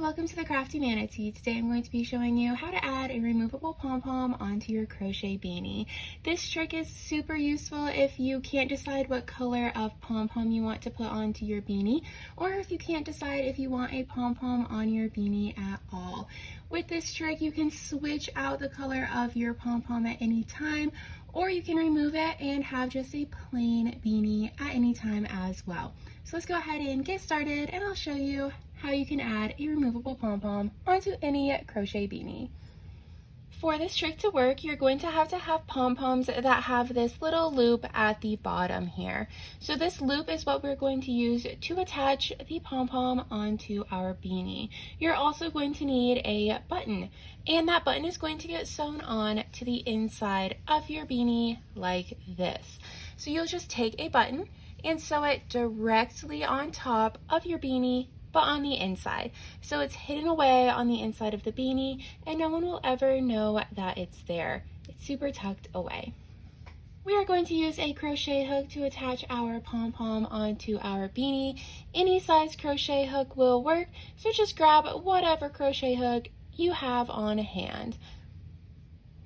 welcome to the Crafty Manatee. Today I'm going to be showing you how to add a removable pom-pom onto your crochet beanie. This trick is super useful if you can't decide what color of pom-pom you want to put onto your beanie, or if you can't decide if you want a pom-pom on your beanie at all. With this trick you can switch out the color of your pom-pom at any time, or you can remove it and have just a plain beanie at any time as well. So let's go ahead and get started, and I'll show you how you can add a removable pom-pom onto any crochet beanie. For this trick to work, you're going to have pom-poms that have this little loop at the bottom here. So this loop is what we're going to use to attach the pom-pom onto our beanie. You're also going to need a button, and that button is going to get sewn on to the inside of your beanie like this. So you'll just take a button and sew it directly on top of your beanie, but on the inside. So it's hidden away on the inside of the beanie and no one will ever know that it's there. It's super tucked away. We are going to use a crochet hook to attach our pom-pom onto our beanie. Any size crochet hook will work, so just grab whatever crochet hook you have on hand.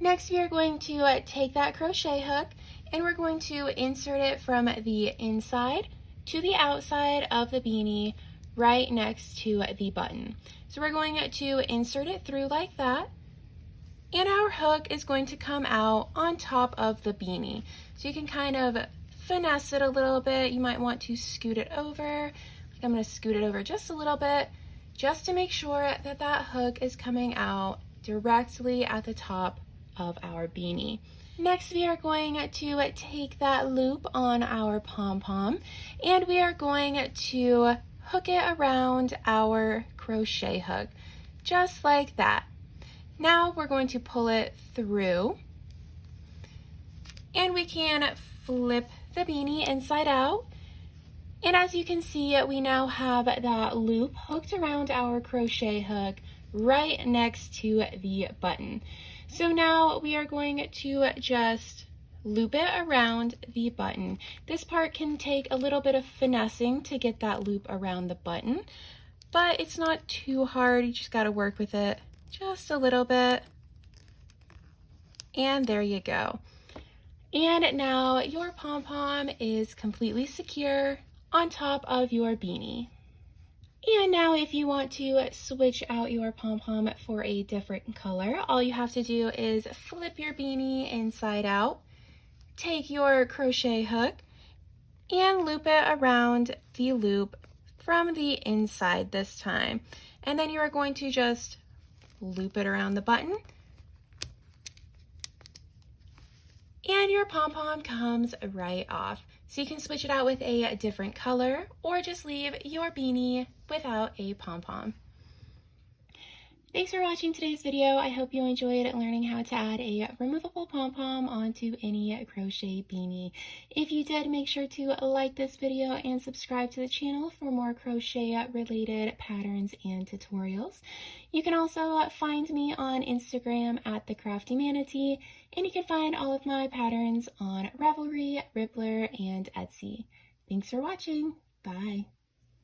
Next, we are going to take that crochet hook and we're going to insert it from the inside to the outside of the beanie, right next to the button. So we're going to insert it through like that, and our hook is going to come out on top of the beanie. So you can kind of finesse it a little bit. You might want to scoot it over. I'm going to scoot it over just a little bit, just to make sure that that hook is coming out directly at the top of our beanie. Next, we are going to take that loop on our pom-pom, and we are going to hook it around our crochet hook, just like that. Now we're going to pull it through, and we can flip the beanie inside out. And as you can see, we now have that loop hooked around our crochet hook right next to the button. So now we are going to just loop it around the button. This part can take a little bit of finessing to get that loop around the button, but it's not too hard. You just got to work with it just a little bit. And there you go. And now your pom-pom is completely secure on top of your beanie. And now if you want to switch out your pom-pom for a different color, all you have to do is flip your beanie inside out, take your crochet hook, and loop it around the loop from the inside this time. And then you are going to just loop it around the button, and your pom-pom comes right off. So you can switch it out with a different color, or just leave your beanie without a pom-pom. Thanks for watching today's video. I hope you enjoyed learning how to add a removable pom-pom onto any crochet beanie. If you did, make sure to like this video and subscribe to the channel for more crochet related patterns and tutorials. You can also find me on Instagram at the CrafteeManatee, and you can find all of my patterns on Ravelry, Rippler, and Etsy. Thanks for watching. Bye.